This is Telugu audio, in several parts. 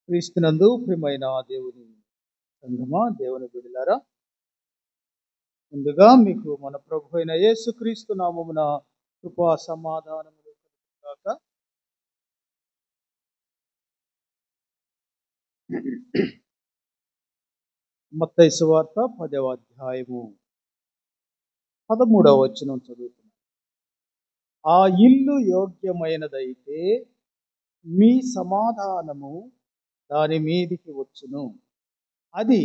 క్రీస్తునందు ప్రియమైన దేవుని సంగమా, దేవుని బిడ్డలారా, ముందుగా మీకు మన ప్రభు అయిన యేసుక్రీస్తు నామమున కృపా సమాధానములు కలుగును గాక. మత్తయి సువార్త 10వ అధ్యాయము 13వ వచనం చదువుతున్నాను. ఆ ఇల్లు యోగ్యమైనదైతే మీ సమాధానము దాని మీదికి వచ్చును. అది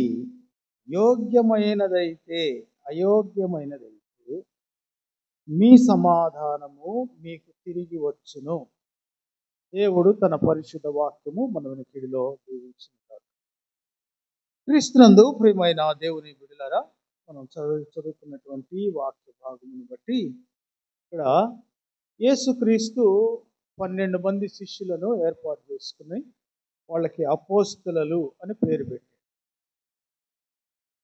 యోగ్యమైనదైతే అయోగ్యమైనదైతే మీ సమాధానము మీకు తిరిగి వచ్చును. దేవుడు తన పరిశుద్ధ వాక్యము మన వినికిడిలో దీవించును. క్రీస్తునందు ప్రియమైన దేవుని బిడ్డలారా, మనం చదువుతున్నటువంటి వాక్య భాగమును బట్టి ఇక్కడ యేసుక్రీస్తు 12 మంది శిష్యులను ఏర్పాటు చేసుకుని వాళ్ళకి అపోస్తలులు అని పేరు పెట్టారు.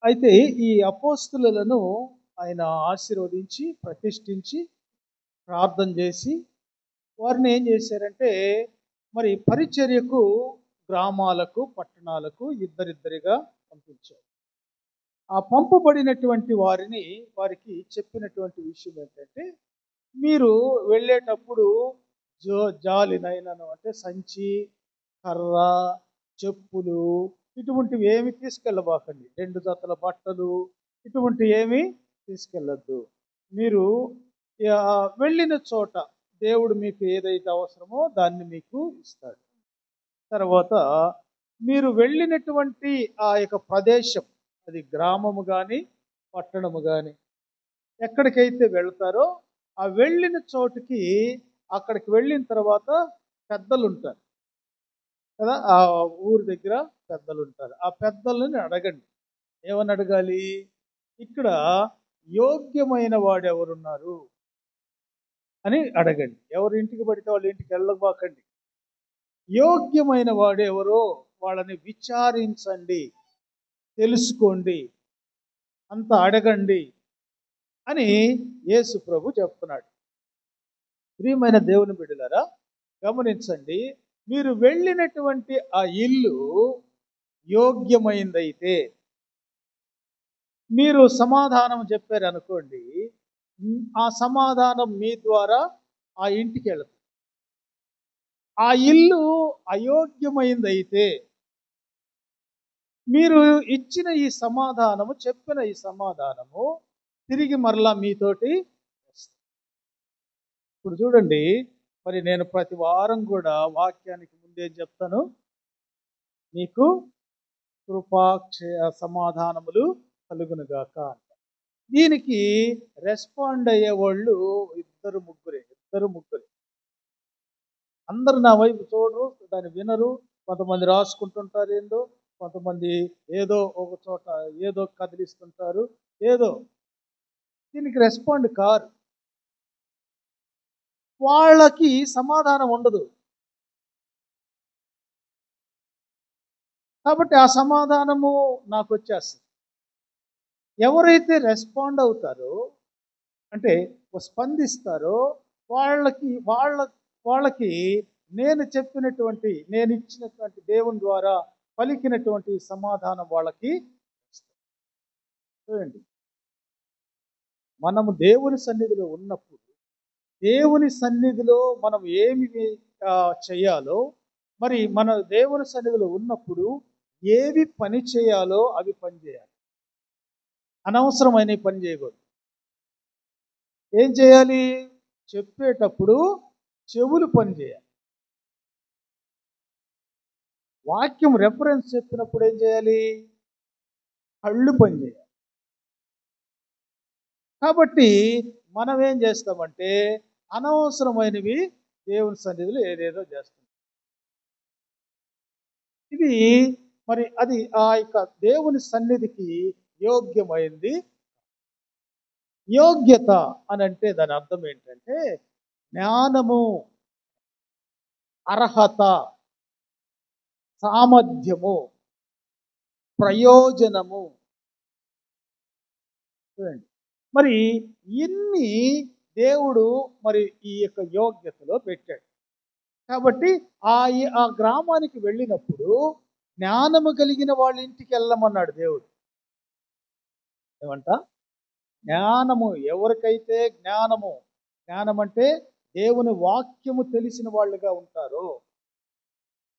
అయితే ఈ అపోస్తలులను ఆయన ఆశీర్వదించి ప్రతిష్ఠించి ప్రార్థన చేసి వారిని ఏం చేశారంటే మరి పరిచర్యకు గ్రామాలకు పట్టణాలకు ఇద్దరిద్దరిగా పంపించారు. ఆ పంపబడినటువంటి వారికి చెప్పినటువంటి విషయం ఏంటంటే, మీరు వెళ్ళేటప్పుడు జాలినైనను అంటే సంచి, కర్ర, చెప్పులు ఇటువంటివి ఏమి తీసుకెళ్ళబాకండి. 2 జతల బట్టలు ఇటువంటివి ఏమి తీసుకెళ్ళొద్దు. మీరు వెళ్ళిన చోట దేవుడు మీకు ఏదైతే అవసరమో దాన్ని మీకు ఇస్తాడు. తర్వాత మీరు వెళ్ళినటువంటి ఆ యొక్క ప్రదేశం, అది గ్రామము కానీ పట్టణము కానీ, ఎక్కడికైతే వెళ్తారో ఆ వెళ్ళిన చోటుకి అక్కడికి వెళ్ళిన తర్వాత పెద్దలు ఉంటారు కదా, ఆ ఊరి దగ్గర పెద్దలు ఉంటారు. ఆ పెద్దలను అడగండి. ఏమని అడగాలి? ఇక్కడ యోగ్యమైన వాడు ఎవరున్నారు అని అడగండి. ఎవరి ఇంటికి పడితే వాళ్ళ ఇంటికి వెళ్ళబాకండి. యోగ్యమైన వాడు ఎవరో వాళ్ళని విచారించండి, తెలుసుకోండి, అంత అడగండి అని యేసు ప్రభు చెప్తున్నాడు. ప్రియమైన దేవుని బిడ్డలారా, గమనించండి. మీరు వెళ్ళినటువంటి ఆ ఇల్లు యోగ్యమైందైతే, మీరు సమాధానం చెప్పారు అనుకోండి, ఆ సమాధానం మీ ద్వారా ఆ ఇంటికి వెళుతుంది. ఆ ఇల్లు అయోగ్యమైందైతే మీరు ఇచ్చిన ఈ సమాధానము, చెప్పిన ఈ సమాధానము తిరిగి మరలా మీతోటి వస్తుంది. ఇప్పుడు చూడండి, మరి నేను ప్రతి వారం కూడా వాక్యానికి ముందే చెప్తాను, మీకు కృపాక్షయ సమాధానములు కలుగునుగాక అంట. దీనికి రెస్పాండ్ అయ్యే వాళ్ళు ఇద్దరు ముగ్గురే. అందరు నా వైపు చూడరు, దాన్ని వినరు. కొంతమంది రాసుకుంటుంటారు ఏందో, కొంతమంది ఏదో ఒక చోట ఏదో కదిలిస్తుంటారు, ఏదో దీనికి రెస్పాండ్ కారు. వాళ్ళకి సమాధానం ఉండదు. కాబట్టి ఆ సమాధానము నాకు వచ్చేస్తుంది. ఎవరైతే రెస్పాండ్ అవుతారో అంటే స్పందిస్తారో వాళ్ళకి నేను ఇచ్చినటువంటి దేవుని ద్వారా పలికినటువంటి సమాధానం వాళ్ళకి చూడండి. మనము దేవుని సన్నిధిలో ఉన్నప్పుడు, దేవుని సన్నిధిలో మనం ఏమి చేయాలో, మరి మన దేవుని సన్నిధిలో ఉన్నప్పుడు ఏవి పని చేయాలో అవి పని చేయాలి. అనవసరమైన పని చేయకూడదు. ఏం చేయాలి? చెప్పేటప్పుడు చెవులు పని చేయాలి. వాక్యం రెఫరెన్స్ చెప్పినప్పుడు ఏం చేయాలి? కళ్ళు పని చేయాలి. కాబట్టి మనం ఏం చేస్తామంటే అనవసరమైనవి దేవుని సన్నిధిలో ఏదేదో చేస్తాం. ఇది మరి అది ఆ యొక్క దేవుని సన్నిధికి యోగ్యమైంది. యోగ్యత అని అంటే దాని అర్థం ఏంటంటే జ్ఞానము, అర్హత, సామర్థ్యము, ప్రయోజనము. చూడండి, మరి ఇన్ని దేవుడు మరి ఈ యొక్క యోగ్యతలో పెట్టాడు. కాబట్టి ఆ గ్రామానికి వెళ్ళినప్పుడు జ్ఞానము కలిగిన వాళ్ళ ఇంటికి వెళ్ళమన్నాడు దేవుడు. ఏమంట? జ్ఞానము, ఎవరికైతే జ్ఞానము, జ్ఞానం అంటే దేవుని వాక్యము తెలిసిన వాళ్ళుగా ఉంటారో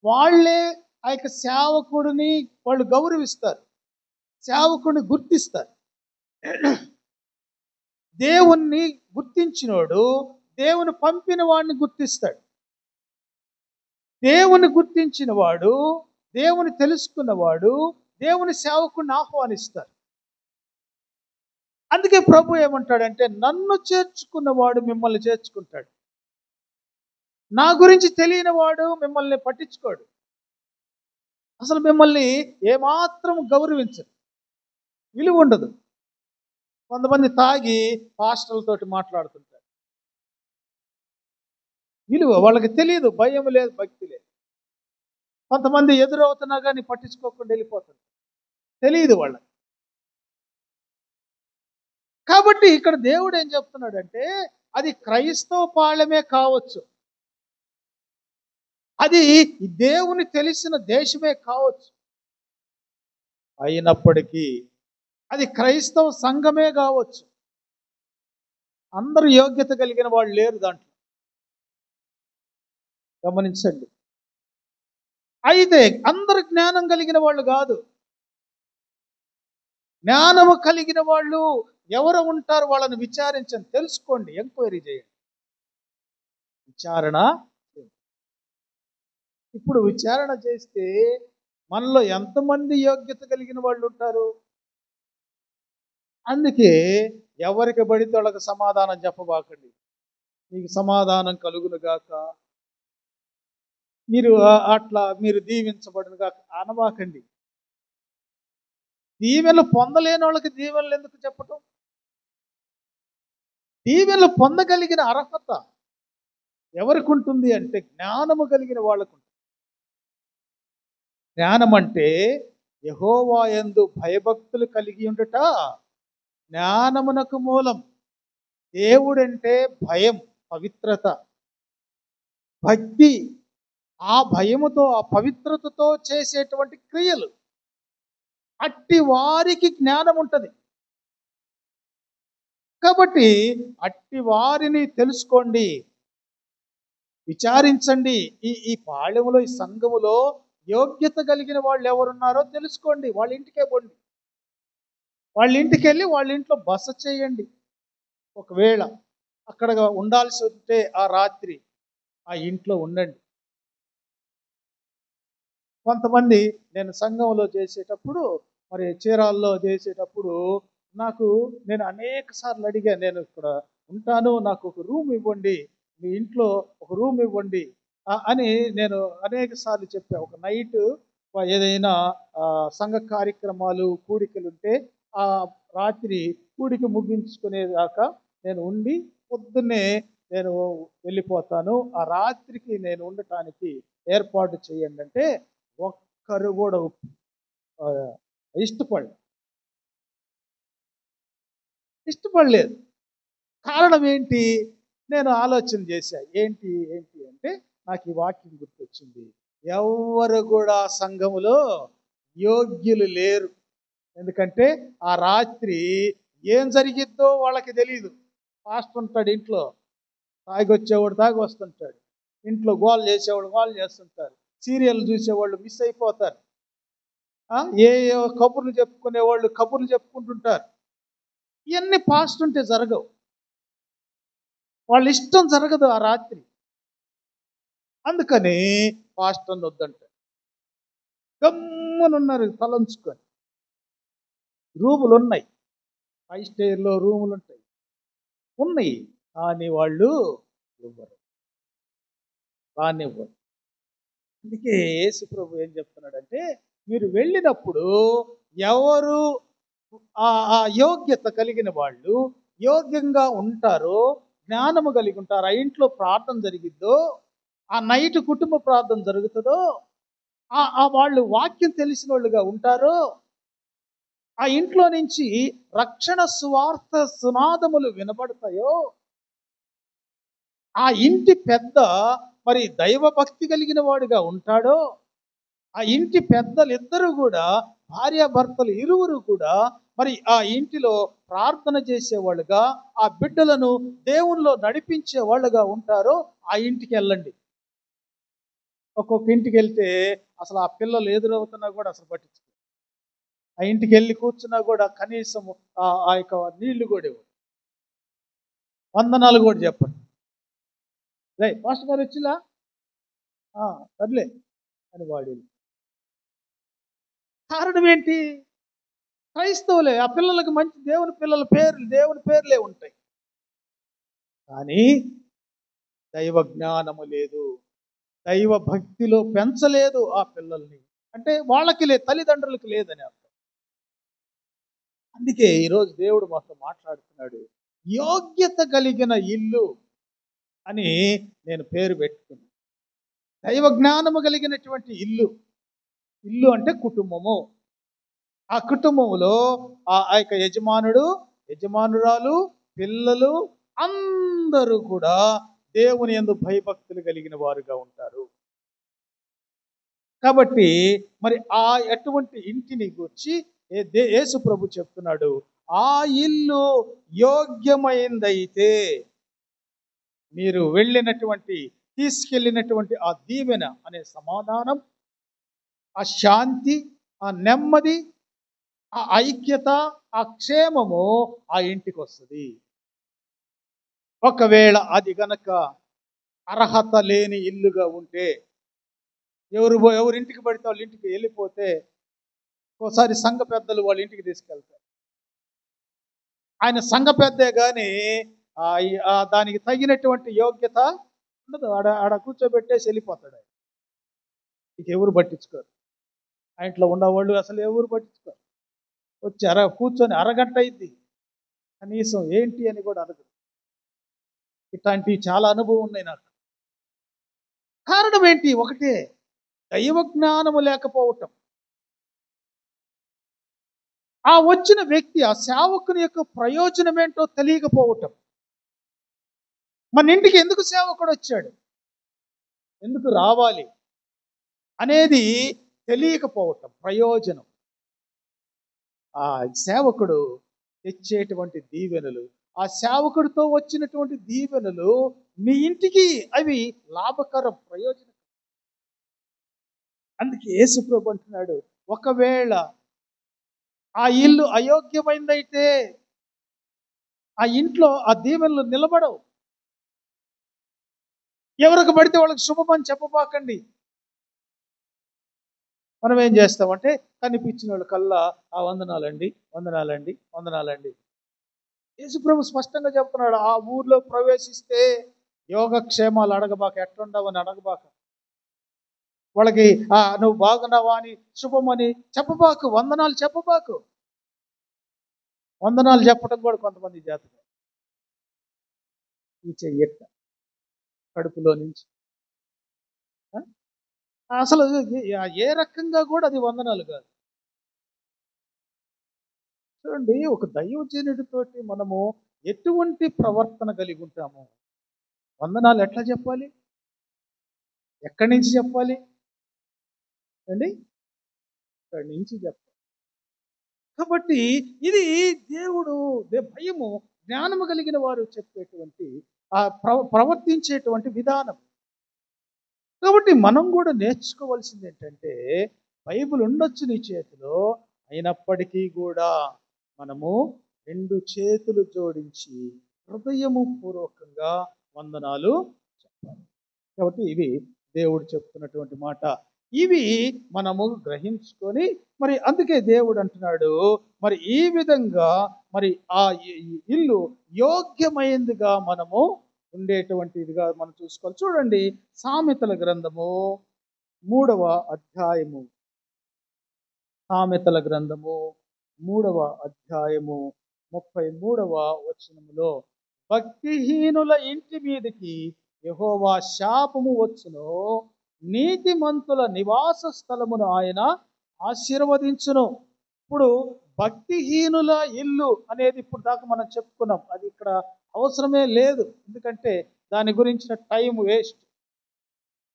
వాళ్ళే ఆ యొక్క సేవకుడిని వాళ్ళు గౌరవిస్తారు, సేవకుడిని గుర్తిస్తారు. దేవుణ్ణి గుర్తించినోడు దేవుని పంపిన వాడిని గుర్తిస్తాడు. దేవుని గుర్తించిన వాడు, దేవుని తెలుసుకున్నవాడు దేవుని సేవకుడిని ఆహ్వానిస్తారు. అందుకే ప్రభు ఏమంటాడంటే, నన్ను చేర్చుకున్నవాడు మిమ్మల్ని చేర్చుకుంటాడు, నా గురించి తెలియని వాడు మిమ్మల్ని పట్టించుకోడు, అసలు మిమ్మల్ని ఏమాత్రం గౌరవించడు, విలువ ఉండదు. కొంతమంది తాగి పాస్టర్లతోటి మాట్లాడుతుంటారు. విలువ వాళ్ళకి తెలియదు, భయం లేదు, భక్తి లేదు. కొంతమంది ఎదురవుతున్నా కానీ పట్టించుకోకుండా వెళ్ళిపోతారు, తెలియదు వాళ్ళకి. కాబట్టి ఇక్కడ దేవుడు ఏం చెప్తున్నాడంటే, అది క్రైస్తవ పాళెమే కావచ్చు, అది దేవుని తెలిసిన దేశమే కావచ్చు, అయినప్పటికీ అది క్రైస్తవ సంఘమే కావచ్చు, అందరూ యోగ్యత కలిగిన వాళ్ళు లేరు దాంట్లో, గమనించండి. అయితే అందరు జ్ఞానం కలిగిన వాళ్ళు కాదు. జ్ఞానము కలిగిన వాళ్ళు ఎవరు ఉంటారు, వాళ్ళని విచారించండి, తెలుసుకోండి, ఎంక్వైరీ చేయండి, విచారణ. ఇప్పుడు విచారణ చేస్తే మనలో ఎంతమంది యోగ్యత కలిగిన వాళ్ళు ఉంటారు? అందుకే ఎవరికి పడితే వాళ్ళకి సమాధానం చెప్పబాకండి. మీకు సమాధానం కలుగును గాక, మీరు అట్లా మీరు దీవించబడును గాక అనబాకండి. దీవెనలు పొందలేని వాళ్ళకి దీవెనలు ఎందుకు చెప్పటం? దీవెనలు పొందగలిగిన అర్హత ఎవరికి ఉంటుంది అంటే జ్ఞానము కలిగిన వాళ్ళకు. జ్ఞానం అంటే యెహోవా యందు భయభక్తులు కలిగి ఉండుట జ్ఞానమునకు మూలం. దేవుడంటే భయం, పవిత్రత, భక్తి. ఆ భయముతో, ఆ పవిత్రతతో చేసేటువంటి క్రియలు, అట్టి వారికి జ్ఞానం ఉంటుంది. కాబట్టి అట్టి వారిని తెలుసుకోండి, విచారించండి. ఈ పాళెములో, ఈ సంఘములో యోగ్యత కలిగిన వాళ్ళు ఎవరున్నారో తెలుసుకోండి. వాళ్ళ ఇంటికే పోండి, వాళ్ళ ఇంటికి వెళ్ళి వాళ్ళ ఇంట్లో బస చేయండి. ఒకవేళ అక్కడ ఉండాల్సి ఉంటే ఆ రాత్రి ఆ ఇంట్లో ఉండండి. కొంతమంది నేను సంఘంలో చేసేటప్పుడు, మరి చీరాల్లో చేసేటప్పుడు నేను అనేక సార్లు అడిగాను, నేను ఇక్కడ ఉంటాను, నాకు ఒక రూమ్ ఇవ్వండి, మీ ఇంట్లో ఒక రూమ్ ఇవ్వండి అని నేను అనేక సార్లు చెప్పాను. ఒక నైట్ ఏదైనా సంఘ కార్యక్రమాలు, కూడికలు ఉంటే ఆ రాత్రి కూడిక ముగించుకునేదాకా నేను ఉండి పొద్దున్నే నేను వెళ్ళిపోతాను, ఆ రాత్రికి నేను ఉండటానికి ఏర్పాటు చేయండి అంటే ఒక్కరు కూడా ఇష్టపడలేదు. కారణం ఏంటి? నేను ఆలోచన చేశా, ఏంటి ఏంటి అంటే నాకు ఈ వాక్యం గుర్తొచ్చింది. ఎవ్వరు కూడా సంఘములో యోగ్యులు లేరు. ఎందుకంటే ఆ రాత్రి ఏం జరిగిద్దో వాళ్ళకి తెలియదు. పాస్టర్ ఉంటాడు ఇంట్లో, తాగి వచ్చేవాడు తాగి వస్తుంటాడు, ఇంట్లో గోల్ చేసేవాళ్ళు గోల్ చేస్తుంటారు, సీరియల్ చూసేవాళ్ళు మిస్ అయిపోతారు, ఏ కబుర్లు చెప్పుకునేవాళ్ళు కబుర్లు చెప్పుకుంటుంటారు. ఇవన్నీ పాస్ట్ ఉంటే జరగవు, వాళ్ళ ఇష్టం జరగదు ఆ రాత్రి. అందుకని పాస్టర్ని వద్దంటారు. గమ్మునున్నారు తలంచుకొని. రూములు ఉన్నాయి, 5 స్టార్లో రూములు ఉంటాయి, ఉన్నాయి, కానీ వాళ్ళు ఇవ్వరు, రానివ్వరు. అందుకే యేసు ప్రభు ఏం చెప్తున్నాడంటే, మీరు వెళ్ళినప్పుడు ఎవరు ఆ యోగ్యత కలిగిన వాళ్ళు యోగ్యంగా ఉంటారో, జ్ఞానము కలిగి ఉంటారు, ఆ ఇంట్లో ప్రార్థన జరిగిద్దో, ఆ నైట్ కుటుంబ ప్రార్థన జరుగుతుందో, ఆ వాళ్ళు వాక్యం తెలిసిన వాళ్ళుగా ఉంటారో, ఆ ఇంట్లో నుంచి రక్షణ సువార్త సునాదములు వినబడతాయో, ఆ ఇంటి పెద్ద మరి దైవ భక్తి కలిగిన వాడుగా ఉంటాడో, ఆ ఇంటి పెద్దలు ఇద్దరు కూడా, భార్యాభర్తలు ఇరువురు కూడా మరి ఆ ఇంటిలో ప్రార్థన చేసేవాళ్ళుగా, ఆ బిడ్డలను దేవునిలో నడిపించే వాళ్ళుగా ఉంటారో ఆ ఇంటికి వెళ్ళండి. ఒక్కొక్క ఇంటికి వెళ్తే అసలు ఆ పిల్లలు ఎదురవుతున్నా కూడా అసలు పట్టించుకో. ఆ ఇంటికి వెళ్ళి కూర్చున్నా కూడా కనీసం ఆ యొక్క నీళ్లు కూడా ఇవ్వరు, వందనాలు కూడా చెప్పండి. రే మాస్టర్ గారు వచ్చిలా, సర్లే అని వాడి. కారణం ఏంటి? క్రైస్తవులే, ఆ పిల్లలకు మంచి దేవుని పేర్లే ఉంటాయి, కానీ దైవ జ్ఞానము లేదు, దైవ భక్తిలో పెంచలేదు ఆ పిల్లల్ని. అంటే వాళ్ళకి లేదు, తల్లిదండ్రులకి లేదని అర్థం. అందుకే ఈరోజు దేవుడు మాతో మాట్లాడుతున్నాడు. యోగ్యత కలిగిన ఇల్లు అని నేను పేరు పెట్టుకున్నాను. దైవ జ్ఞానము కలిగినటువంటి ఇల్లు. ఇల్లు అంటే కుటుంబము. ఆ కుటుంబంలో ఆ యొక్క యజమానుడు, యజమానురాలు, పిల్లలు అందరూ కూడా దేవుని యందు భయభక్తులు కలిగిన వారుగా ఉంటారు. కాబట్టి మరి ఆ అటువంటి ఇంటిని గూర్చి యేసు ప్రభు చెప్తున్నాడు, ఆ ఇల్లు యోగ్యమైందైతే, మీరు తీసుకెళ్ళినటువంటి ఆ దీవెన అనే సమాధానం, ఆ శాంతి, ఆ నెమ్మది, ఆ ఐక్యత, ఆ క్షేమము ఆ ఇంటికి వస్తుంది. ఒకవేళ అది గనక అర్హత లేని ఇల్లుగా ఉంటే, ఎవరింటికి పడితే వాళ్ళ ఇంటికి వెళ్ళిపోతే, ఒకసారి సంఘ పెద్దలు వాళ్ళ ఇంటికి తీసుకెళ్తారు. ఆయన సంఘ పెద్దే కానీ దానికి తగినటువంటి యోగ్యత ఉండదు. ఆడ కూర్చోబెట్టేసి వెళ్ళిపోతాడు ఆయన. ఇక ఎవరు పట్టించుకోరు, ఆ ఇంట్లో ఉన్నవాళ్ళు అసలు ఎవరు పట్టించుకోరు. వచ్చి కూర్చొని అరగంట అయింది, కనీసం ఏంటి అని కూడా అడగదు. ఇట్లాంటివి చాలా అనుభవం ఉన్నాయి నాకు. కారణం ఏంటి? ఒకటే, దైవ జ్ఞానము లేకపోవటం. ఆ వచ్చిన వ్యక్తి, ఆ సేవకుని యొక్క ప్రయోజనం ఏంటో తెలియకపోవటం. మన ఇంటికి ఎందుకు సేవకుడు వచ్చాడు, ఎందుకు రావాలి అనేది తెలియకపోవటం ప్రయోజనం. ఆ సేవకుడు తెచ్చేటువంటి దీవెనలు, ఆ సేవకుడితో వచ్చినటువంటి దీవెనలు మీ ఇంటికి అవి లాభకరం, ప్రయోజనం. అందుకే యేసు ప్రభు అంటున్నాడు, ఒకవేళ ఆ ఇల్లు అయోగ్యమైందైతే ఆ ఇంట్లో ఆ దీవెనలు నిలబడవు. ఎవరికి పడితే వాళ్ళకి శుభమని చెప్పబాకండి. మనం ఏం చేస్తామంటే కనిపించిన వాళ్ళ కల్లా ఆ వందనాలండి, వందనాలండి, వందనాలండి. యేసుప్రభు స్పష్టంగా చెప్తున్నాడు, ఆ ఊర్లో ప్రవేశిస్తే యోగక్షేమాలు అడగబాక, ఎట్లుండవని అడగబాక, వాళ్ళకి నువ్వు బాగున్నావా అని, శుభమని చెప్పబాకు, వందనాలు చెప్పబాకు. వందనాలు చెప్పడం కూడా కొంతమంది చేస్తారు. ఈ చెయ్యట కడుపులో నుంచి అసలు ఏ రకంగా కూడా అది వందనాలు కాదు. చూడండి, ఒక దైవజనుడితోటి మనము ఎటువంటి ప్రవర్తన కలిగి ఉంటాము, వందనాలు ఎట్లా చెప్పాలి, ఎక్కడి నుంచి చెప్పాలి అండి? ఇక్కడి నుంచి చెప్పాలి. కాబట్టి ఇది దేవుడు భయము, జ్ఞానము కలిగిన వారు చెప్పేటువంటి ప్రవర్తించేటువంటి విధానం. కాబట్టి మనం కూడా నేర్చుకోవాల్సింది ఏంటంటే, బైబిల్ ఉండొచ్చు నీ చేతిలో, అయినప్పటికీ కూడా మనము 2 చేతులు జోడించి హృదయము పూర్వకంగా వందనాలు చెప్పాలి. కాబట్టి ఇవి దేవుడు చెప్తున్నటువంటి మాట. ఇవి మనము గ్రహించుకొని, మరి అందుకే దేవుడు అంటున్నాడు, మరి ఈ విధంగా మరి ఆ ఇల్లు యోగ్యమైందిగా మనము ఉండేటువంటిదిగా మనం చూసుకోవాలి. చూడండి, సామెతల గ్రంథము 3వ అధ్యాయము, సామెతల గ్రంథము 3వ అధ్యాయము 33వ వచనములో, భక్తిహీనుల ఇంటి మీదకి యెహోవా శాపము వచ్చును, నీతిమంతుల నివాస స్థలమును ఆయన ఆశీర్వదించును. ఇప్పుడు భక్తిహీనుల ఇల్లు అనేది ఇప్పుడు దాకా మనం చెప్పుకున్నాం, అది ఇక్కడ అవసరమే లేదు, ఎందుకంటే దాని గురించిన టైం వేస్ట్.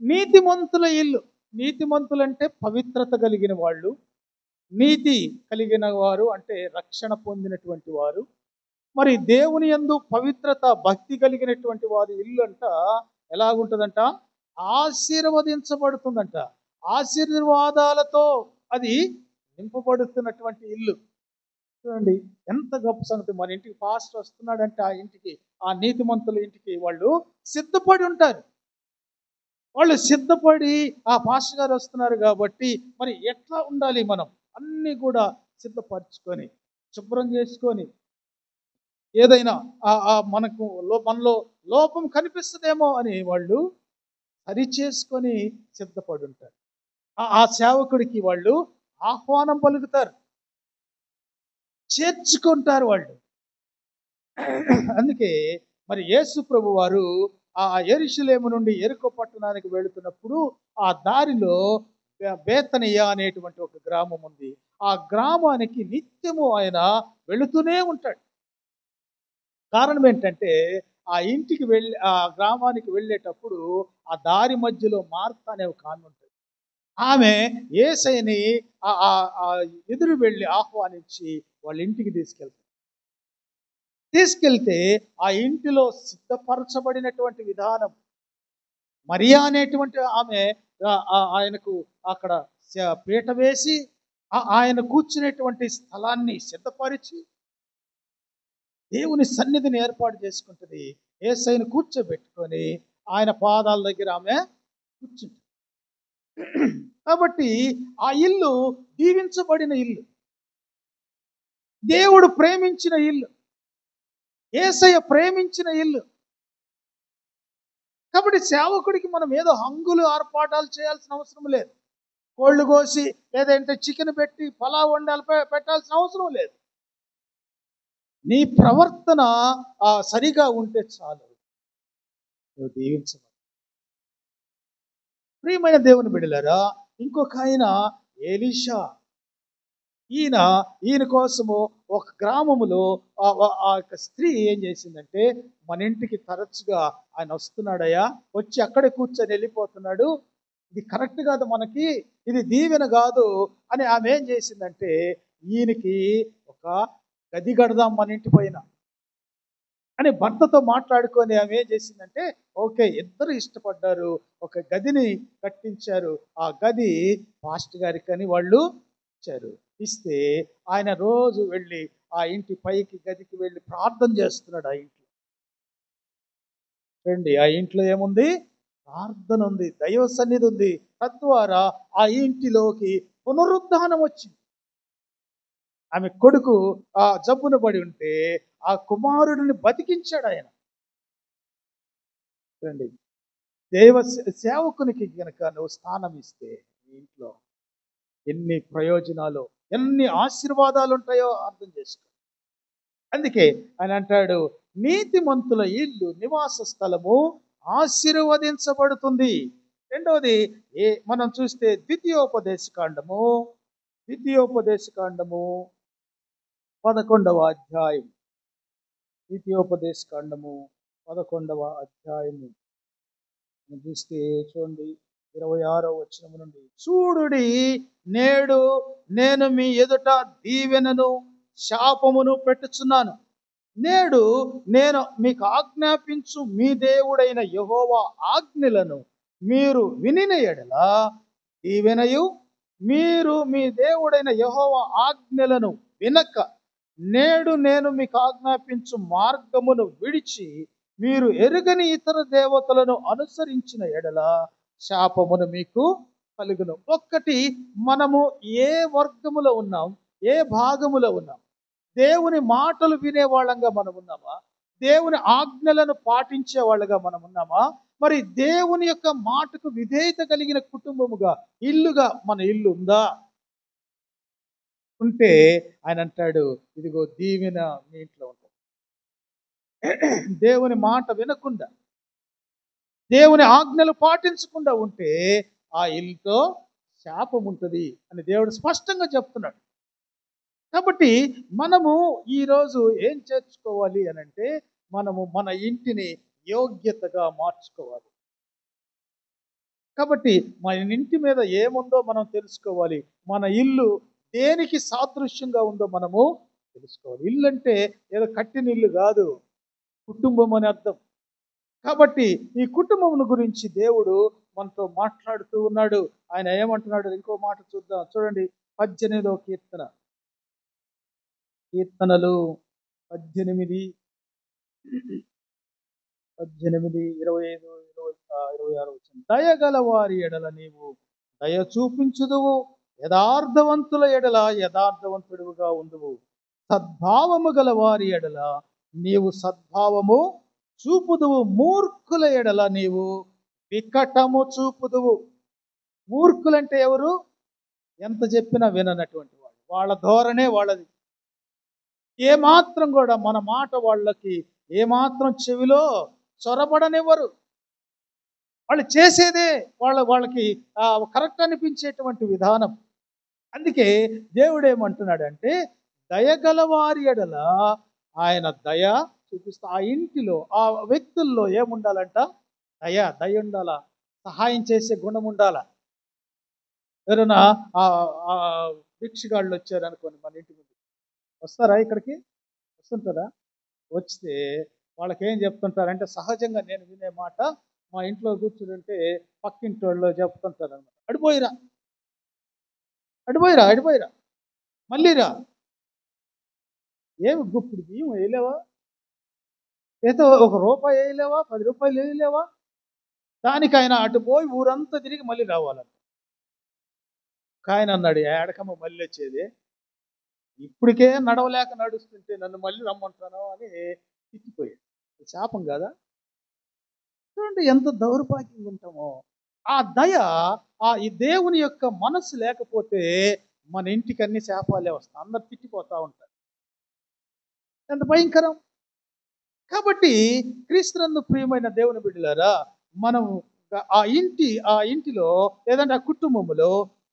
నీతిమంతుల ఇల్లు, నీతిమంతులంటే పవిత్రత కలిగిన వాళ్ళు, నీతి కలిగిన వారు అంటే రక్షణ పొందినటువంటి వారు. మరి దేవుని యందు పవిత్రత భక్తి కలిగినటువంటి వారి ఇల్లు అంట ఎలాగుంటుందంట, ఆశీర్వదించబడుతుందంట. ఆశీర్వాదాలతో అది నింపబడుతున్నటువంటి ఇల్లు. చూడండి ఎంత గొప్ప సంగతి. మన ఇంటికి పాస్టర్ వస్తున్నాడంటే ఆ ఇంటికి, ఆ నీతిమంతుల ఇంటికి వాళ్ళు సిద్ధపడి ఉంటారు. వాళ్ళు సిద్ధపడి ఆ పాస్టర్ గారు వస్తున్నారు కాబట్టి మరి ఎట్లా ఉండాలి, మనం అన్నీ కూడా సిద్ధపరచుకొని శుభ్రం చేసుకొని, ఏదైనా మనలో లోపం కనిపిస్తుందేమో అని వాళ్ళు సరిచేసుకొని సిద్ధపడి ఉంటారు. ఆ సేవకుడికి వాళ్ళు ఆహ్వానం పలుకుతారు, చేర్చుకుంటారు వాళ్ళు. అందుకే మరి యేసు ప్రభు వారు ఆ యెరూషలేము నుండి యెరికో పట్టణానికి వెళుతున్నప్పుడు ఆ దారిలో బేతనియ అనేటువంటి ఒక గ్రామం ఉంది. ఆ గ్రామానికి నిత్యము ఆయన వెళుతూనే ఉంటాడు. కారణం ఏంటంటే ఆ ఇంటికి ఆ గ్రామానికి వెళ్ళేటప్పుడు ఆ దారి మధ్యలో మార్త అనే ఒక ఆమె ఉంటుంది. ఆమె యేసయ్యని ఎదురు వెళ్ళి ఆహ్వానించి వాళ్ళ ఇంటికి తీసుకెళ్తే ఆ ఇంటిలో సిద్ధపరచబడినటువంటి విధానం, మరియా అనేటువంటి ఆమె ఆయనకు అక్కడ పీట వేసి ఆయన కూర్చునేటువంటి స్థలాన్ని సిద్ధపరిచి దేవుని సన్నిధిని ఏర్పాటు చేసుకుంటుంది. యేసయ్యను కూర్చోబెట్టుకొని ఆయన పాదాల దగ్గర ఆమె కూర్చుంటుంది. కాబట్టి ఆ ఇల్లు దీవించబడిన ఇల్లు, దేవుడు ప్రేమించిన ఇల్లు, యేసయ్య ప్రేమించిన ఇల్లు. కాబట్టి సేవకుడికి మనం ఏదో హంగులు ఆర్పాటాలు చేయాల్సిన అవసరం లేదు. కోళ్ళు కోసి లేదంటే చికెన్ పెట్టి పలావ్ వండాలి పెట్టాల్సిన అవసరం లేదు. నీ ప్రవర్తన సరిగా ఉంటే చాలు, నువ్వు దీవించబడు. ప్రియమైన దేవుని బిడ్డలారా, ఇంకొక ఆయన ఎలీషా. ఈయన కోసము ఒక గ్రామములో ఆ యొక్క స్త్రీ ఏం చేసిందంటే, మన ఇంటికి తరచుగా ఆయన వస్తున్నాడయ్యా, వచ్చి అక్కడే కూర్చొని వెళ్ళిపోతున్నాడు, ఇది కరెక్ట్ కాదు, మనకి ఇది దీవెన కాదు అని ఆమె ఏం చేసిందంటే, ఈయనకి ఒక గది కడదాం మన ఇంటి పైన అని భర్తతో మాట్లాడుకొని ఆమె ఏం చేసిందంటే, ఓకే ఇద్దరు ఇష్టపడ్డారు, ఒక గదిని కట్టించారు. ఆ గది పాస్టర్ గారికి అని వాళ్ళు ఇస్తే ఆయన రోజు వెళ్ళి ఆ ఇంటి పైకి గదికి వెళ్ళి ప్రార్థన చేస్తున్నాడు. ఆ ఇంట్లో రండి, ఆ ఇంట్లో ఏముంది, ప్రార్థన ఉంది, దైవ సన్నిధి ఉంది. తద్వారా ఆ ఇంటిలోకి పునరుద్ధానం వచ్చింది. ఆమె కొడుకు జబ్బున పడి ఉంటే ఆ కుమారుడిని బతికించాడు ఆయన. రండి, దేవ సేవకునికి కనుక నువ్వు స్థానం ఇస్తే ఇంట్లో ఎన్ని ప్రయోజనాలు, ఎన్ని ఆశీర్వాదాలు ఉంటాయో అర్థం చేసుకో. అందుకే ఆయన అంటాడు, నీతిమంతుల ఇల్లు నివాస స్థలము ఆశీర్వదించబడుతుంది. రెండవది మనం చూస్తే ద్వితీయోపదేశ కాండము 11వ అధ్యాయం. ద్వితీయోపదేశ కాండము 11వ అధ్యాయము చూస్తే చూడండి 26వ వచనం నుండి, చూడుడి నేడు నేను మీ ఎదుట దీవెనను శాపమును పెట్టుచున్నాను. నేడు నేను మీకు ఆజ్ఞాపించు మీ దేవుడైన యెహోవా ఆజ్ఞలను మీరు వినిన ఎడల దీవెనయు, మీరు మీ దేవుడైన యెహోవా ఆజ్ఞలను వినక నేడు నేను మీకు ఆజ్ఞాపించు మార్గమును విడిచి మీరు ఎరుగని ఇతర దేవతలను అనుసరించిన ఎడల శాపమును మీకు కలుగును. ఒక్కటి, మనము ఏ వర్గములో ఉన్నాం, ఏ భాగములో ఉన్నాం? దేవుని మాటలు వినే వాళ్ళంగా మనం ఉన్నామా? దేవుని ఆజ్ఞలను పాటించే వాళ్ళగా మనం ఉన్నామా? మరి దేవుని యొక్క మాటకు విధేయత కలిగిన కుటుంబముగా, ఇల్లుగా మన ఇల్లు ఉందా? ఉంటే ఆయన అంటాడు, ఇదిగో దీవెన మీ ఇంట్లో ఉంటుంది. దేవుని మాట వినకుండా, దేవుని ఆజ్ఞలు పాటించకుండా ఉంటే ఆ ఇల్లుతో శాపం ఉంటుంది అని దేవుడు స్పష్టంగా చెప్తున్నాడు. కాబట్టి మనము ఈరోజు ఏం చేర్చుకోవాలి అని అంటే, మనము మన ఇంటిని యోగ్యతగా మార్చుకోవాలి. కాబట్టి మన ఇంటి మీద ఏముందో మనం తెలుసుకోవాలి. మన ఇల్లు దేనికి సాదృశ్యంగా ఉందో మనము తెలుసుకోవాలి. ఇల్లు అంటే ఏదో కట్టిన ఇల్లు కాదు, కుటుంబం అని అర్థం. కాబట్టి ఈ కుటుంబం గురించి దేవుడు మనతో మాట్లాడుతూ ఉన్నాడు. ఆయన ఏమంటున్నాడు ఇంకో మాట చూద్దాం. చూడండి 18వ కీర్తన, కీర్తనలు 18, 25, 26 వచ్చింది. దయగల వారి ఎడల నీవు దయ చూపించుదువు, యథార్థవంతుల ఎడల యథార్థవంతుడుగా ఉండువు. సద్భావము గల వారి ఎడల నీవు సద్భావము చూపుదువు, మూర్ఖుల ఎడల నీవు వికటము చూపుదువు. మూర్ఖులంటే ఎవరు? ఎంత చెప్పినా విననటువంటి వాళ్ళు. వాళ్ళ ధోరణే వాళ్ళది. ఏమాత్రం కూడా మన మాట వాళ్ళకి ఏమాత్రం చెవిలో చొరబడనివ్వరు. వాళ్ళు చేసేదే వాళ్ళకి కరెక్ట్ అనిపించేటువంటి విధానం. అందుకే దేవుడు ఏమంటున్నాడంటే దయగల వారి ఎడల ఆయన దయ చూపిస్తా. ఆ ఇంటిలో ఆ వ్యక్తుల్లో ఏముండాలంట? దయ ఉండాల, సహాయం చేసే గుణం ఉండాల. ఎవరైనా భిక్షగాళ్ళు వచ్చారు అనుకోండి, మన ఇంటి ముందు వస్తారా? ఇక్కడికి వస్తుంటారా? వస్తే వాళ్ళకి ఏం చెప్తుంటారంటే, సహజంగా నేను వినే మాట, మా ఇంట్లో కూర్చుంటే పక్కింటి వాళ్ళు చెప్తుంటారు అనమాట, అడిపోయిరా అడిపోయిరా అడిపోయిరా, మళ్ళీరా, ఏమి గుప్పుడు బియ్యం వేయలేవా, ఏదో ఒక రూపాయి వేయలేవా, 10 రూపాయలు వేయలేవా? దానికి ఆయన అటు పోయి ఊరంతా తిరిగి మళ్ళీ రావాలంట. ఆయన అన్నాడు, ఏడకమ్మ మళ్ళీ వచ్చేది, ఇప్పటికే నడవలేక నడుస్తుంటే నన్ను మళ్ళీ రమ్మంటాను అని తిట్టిపోయాడు. శాపం కదా? చూడండి ఎంత దౌర్భాగ్యంగా ఉంటామో. ఆ దయ, ఈ దేవుని యొక్క మనస్సు లేకపోతే మన ఇంటికి అన్ని శాపాలే వస్తాయి, అందరు తిట్టిపోతా ఉంటారు. ఎంత భయంకరం. కాబట్టి క్రీస్తునందు ప్రియమైన దేవుని బిడ్డలారా, మనం ఆ ఇంటిలో లేదంటే ఆ కుటుంబంలో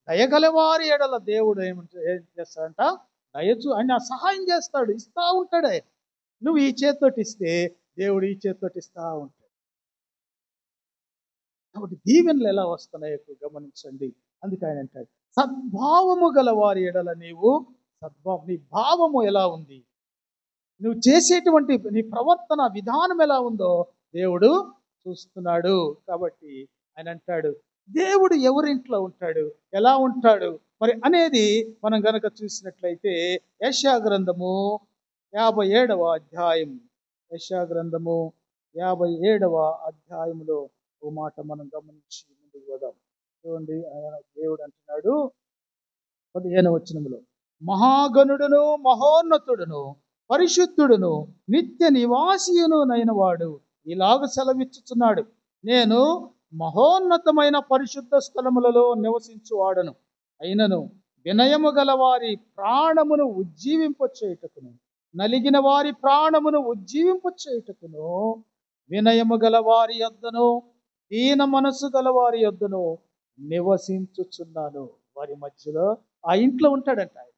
దయగలవారి ఎడల దేవుడు ఏం చేస్తాడంట? ఆయన సహాయం చేస్తాడు, ఇస్తా ఉంటాడే. నువ్వు ఈ చేతితోటి ఇస్తే దేవుడు ఈ చేతితోటి ఇస్తా ఉంటాడు. కాబట్టి దీవెనలు ఎలా వస్తున్నాయో గమనించండి. అందుకే ఆయన అంటాడు, సద్భావము గల వారి ఎడల నీవు సద్భావం, నీ భావము ఎలా ఉంది, నువ్వు చేసేటువంటి నీ ప్రవర్తన విధానం ఎలా ఉందో దేవుడు చూస్తున్నాడు. కాబట్టి ఆయన అంటాడు, దేవుడు ఎవరింట్లో ఉంటాడు, ఎలా ఉంటాడు మరి అనేది మనం గనక చూసినట్లయితే యెషయా గ్రంథము 57వ అధ్యాయం, యెషయా గ్రంథము 57వ అధ్యాయంలో ఓ మాట మనం గమనించి ముందుకు పోదాం. చూడండి, ఆయన దేవుడు అంటున్నాడు 15వ వచనములో, మహాగణుడును మహోన్నతుడును పరిశుద్ధుడును నిత్య నివాసియును నైన వాడు ఇలాగ సెలవిచ్చుచున్నాడు, నేను మహోన్నతమైన పరిశుద్ధ స్థలములలో నివసించువాడను, అయినను వినయము గల వారి ప్రాణమును ఉజ్జీవింపచేయుటకును, నలిగిన వారి ప్రాణమును ఉజ్జీవింపచేయుటకును, వినయము గల వారి యొద్దను దీన మనసు గల వారి యొద్దను నివసించుచున్నాను. వారి మధ్యలో ఆ ఇంట్లో ఉంటాడంట ఆయన.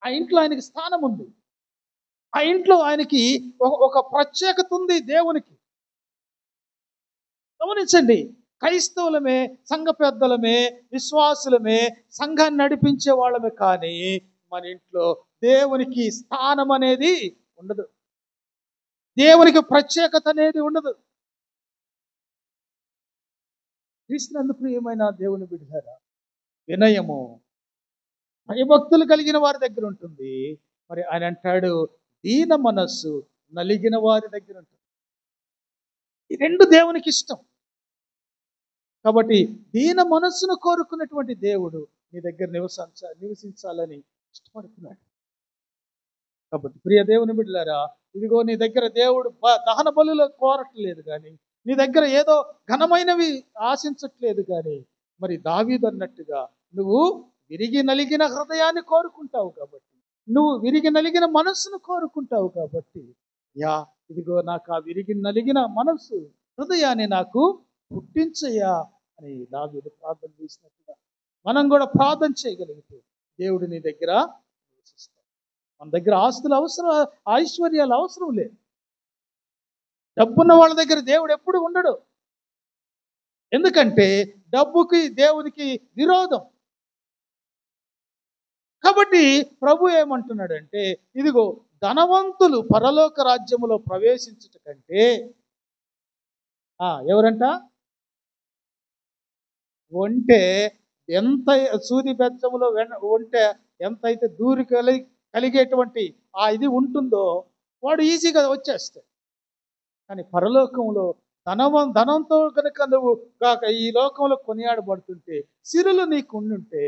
ఆ ఇంట్లో ఆయనకి స్థానం ఉంది. ఆ ఇంట్లో ఆయనకి ఒక ప్రత్యేకత ఉంది దేవునికి. గమనించండి, క్రైస్తవులమే, సంఘ పెద్దలమే, విశ్వాసులమే, సంఘాన్ని నడిపించే వాళ్ళమే, కానీ మన ఇంట్లో దేవునికి స్థానం అనేది ఉండదు, దేవునికి ప్రత్యేకత అనేది ఉండదు. క్రీస్తునందు ప్రియమైన దేవుని బిడ్డలారా, వినయము భయభక్తులు కలిగిన వారి దగ్గర ఉంటుంది. మరి ఆయన అంటాడు, దీన మనస్సు నలిగిన వారి దగ్గర ఉంటుంది. ఈ రెండు దేవునికి ఇష్టం. కాబట్టి దీన మనస్సును కోరుకున్నటువంటి దేవుడు నీ దగ్గర నివసించాలని ఇష్టపడుతున్నాడు. కాబట్టి ప్రియ దేవుని బిడ్డలారా, ఇదిగో నీ దగ్గర దేవుడు దహన బలులు కోరట్లేదు, కానీ నీ దగ్గర ఏదో ఘనమైనవి ఆశించట్లేదు, కానీ మరి దావీదు అన్నట్టుగా నువ్వు విరిగి నలిగిన హృదయాన్ని కోరుకుంటావు. కాబట్టి నువ్వు విరిగి నలిగిన మనస్సును కోరుకుంటావు. కాబట్టి ఇదిగో నాకు ఆ విరిగి నలిగిన మనస్సు హృదయాన్ని నాకు పుట్టించయ్యా అని దావీదు ప్రార్థన చేసినట్టుగా మనం కూడా ప్రార్థన చేయగలిగితే దేవుడు నీ దగ్గర నివసిస్తాడు. మన దగ్గర ఆస్తులు అవసరం, ఐశ్వర్యాలు అవసరం లేదు. డబ్బున్న వాళ్ళ దగ్గర దేవుడు ఎప్పుడు ఉండడు. ఎందుకంటే డబ్బుకి దేవునికి విరోధం. కాబట్టి ప్రభు ఏమంటున్నాడంటే, ఇదిగో ధనవంతులు పరలోక రాజ్యములో ప్రవేశించుట కంటే ఎవరంట ఒంటె ఎంత సూది బెచ్చములో ఒంటె ఎంతైతే దూరి కలిగేటువంటి ఇది ఉంటుందో వాడు ఈజీగా వచ్చేస్తాడు. కానీ పరలోకంలో ధనంతో కనుక నువ్వు కాక ఈ లోకంలో కొనియాడబడుతుంటే సిరులు నీకు ఉండుంటే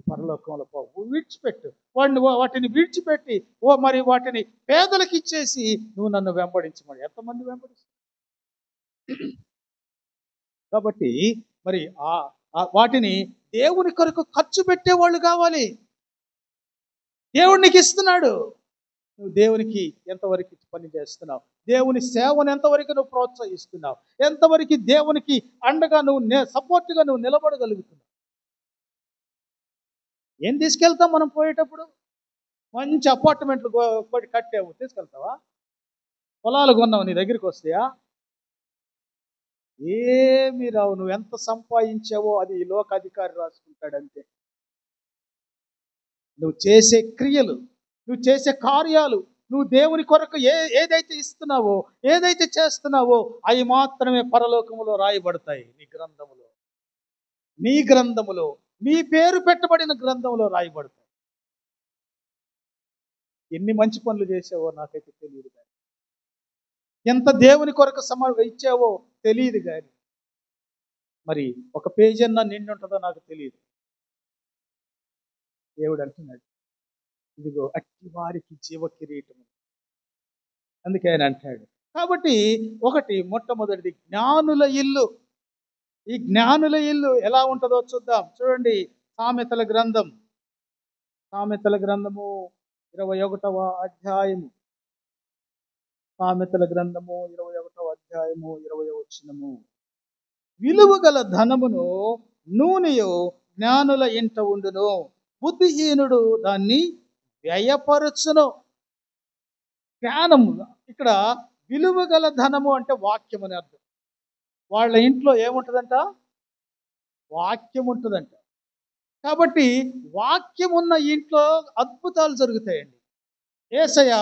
పరలోకంలో విడిచిపెట్టు వాటిని విడిచిపెట్టి మరి వాటిని పేదలకు ఇచ్చేసి నువ్వు నన్ను వెంబడించమని ఎంతమంది వెంబడిస్తారు? కాబట్టి మరి వాటిని దేవుని కొరకు ఖర్చు పెట్టేవాళ్ళు కావాలి. దేవుడు నీకు ఇస్తున్నాడు, నువ్వు దేవునికి ఎంతవరకు పని చేస్తున్నావు? దేవుని సేవను ఎంతవరకు నువ్వు ప్రోత్సహిస్తున్నావు? ఎంతవరకు దేవునికి అండగా నువ్వు సపోర్ట్గా నువ్వు నిలబడగలుగుతున్నావు? ఏం తీసుకెళ్తాం మనం పోయేటప్పుడు? మంచి అపార్ట్మెంట్లు కట్టావు, తీసుకెళ్తావా? పొలాలు కొన్నావు, నీ దగ్గరికి వస్తాయా? ఏమి రావు. నువ్వు ఎంత సంపాదించావో అది ఈ లోకాధికారి రాసుకుంటాడంతే. నువ్వు చేసే క్రియలు, నువ్వు చేసే కార్యాలు, నువ్వు దేవుని కొరకు ఏదైతే ఇస్తున్నావో, ఏదైతే చేస్తున్నావో అవి మాత్రమే పరలోకములో రాయబడతాయి. నీ గ్రంథములో నీ పేరు పెట్టబడిన గ్రంథంలో రాయబడతాయి. ఎన్ని మంచి పనులు చేసావో నాకైతే తెలియదు, కానీ ఎంత దేవుని కొరకు ఇచ్చావో తెలియదు, కానీ మరి ఒక పేజీ అన్నా నిండి ఉంటుందో నాకు తెలియదు. దేవుడు అంటున్నాడు, ఇదిగో అట్టి వారికి జీవ కిరీటము. అందుకే ఆయన అంటాడు. కాబట్టి మొట్టమొదటిది జ్ఞానుల ఇల్లు. ఈ జ్ఞానుల ఇల్లు ఎలా ఉంటుందో చూద్దాం. చూడండి, సామెతల గ్రంథము 21వ అధ్యాయము. సామెతల గ్రంథము 21వ అధ్యాయము 20వ వచనము. విలువగల ధనమును నూనెయు జ్ఞానుల ఇంట ఉండును, బుద్ధిహీనుడు దాన్ని వ్యయపరచును. జ్ఞానము ఇక్కడ విలువగల ధనము అంటే వాక్యం అని అర్థం. వాళ్ళ ఇంట్లో ఏముంటుందంట? వాక్యం ఉంటుందంట. కాబట్టి వాక్యం ఉన్న ఇంట్లో అద్భుతాలు జరుగుతాయండి. యేసయ్య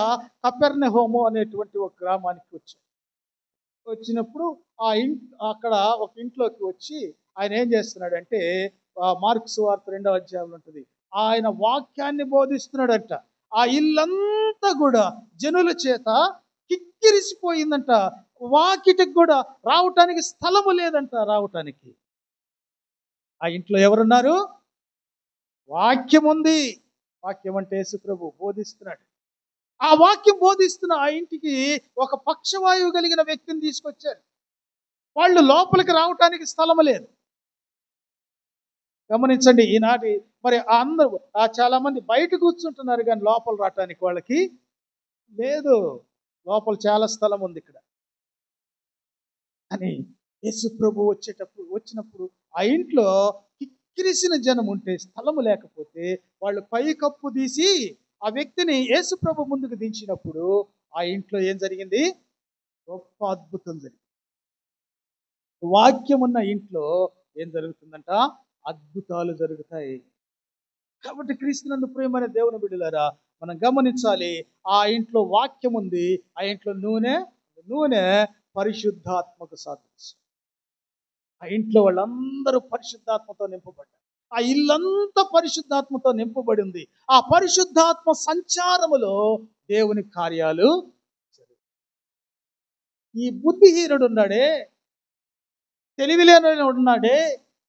కపెర్నహూము అనేటువంటి ఒక గ్రామానికి వచ్చినప్పుడు అక్కడ ఒక ఇంట్లోకి వచ్చి ఆయన ఏం చేస్తున్నాడంటే, మార్కు సువార్త 2వ అధ్యాయంలో ఉంటుంది, ఆయన వాక్యాన్ని బోధిస్తున్నాడంట. ఆ ఇల్లంతా కూడా జనుల చేత కిక్కిరిసిపోయిందంట. వాకిటికి కూడా రావటానికి స్థలము లేదంట. రావటానికి ఆ ఇంట్లో ఎవరున్నారు? వాక్యం ఉంది. వాక్యం అంటే యేసు ప్రభు బోధిస్తున్నాడు. ఆ వాక్యం బోధిస్తున్న ఆ ఇంటికి ఒక పక్షవాయువు కలిగిన వ్యక్తిని తీసుకొచ్చారు. వాళ్ళు లోపలికి రావటానికి స్థలము లేదు. గమనించండి, ఈనాటి మరి అందరూ చాలా మంది బయట కూర్చుంటున్నారు, కానీ లోపల రావటానికి వాళ్ళకి లేదు. లోపల చాలా స్థలం ఉంది ఇక్కడ. అని యేసు ప్రభు వచ్చినప్పుడు ఆ ఇంట్లో కిక్కిరిసిన జనం ఉంటే, స్థలము లేకపోతే వాళ్ళు పై కప్పు తీసి ఆ వ్యక్తిని యేసు ప్రభు ముందుకు దించినప్పుడు ఆ ఇంట్లో ఏం జరిగింది? గొప్ప అద్భుతం జరిగింది. వాక్యం ఉన్న ఇంట్లో ఏం జరుగుతుందంట? అద్భుతాలు జరుగుతాయి. కాబట్టి క్రీస్తునందు ప్రియమైన దేవుని బిడ్డలారా, మనం గమనించాలి, ఆ ఇంట్లో వాక్యం ఉంది. ఆ ఇంట్లో నూనె పరిశుద్ధాత్మకు సాదృశ్యం. ఆ ఇంట్లో వాళ్ళందరూ పరిశుద్ధాత్మతో నింపబడ్డారు. ఆ ఇల్లంతా పరిశుద్ధాత్మతో నింపబడి ఉంది. ఆ పరిశుద్ధాత్మ సంచారములో దేవుని కార్యాలు. ఈ బుద్ధిహీనుడు ఉన్నాడే, తెలివిలేనోడు ఉన్నాడే,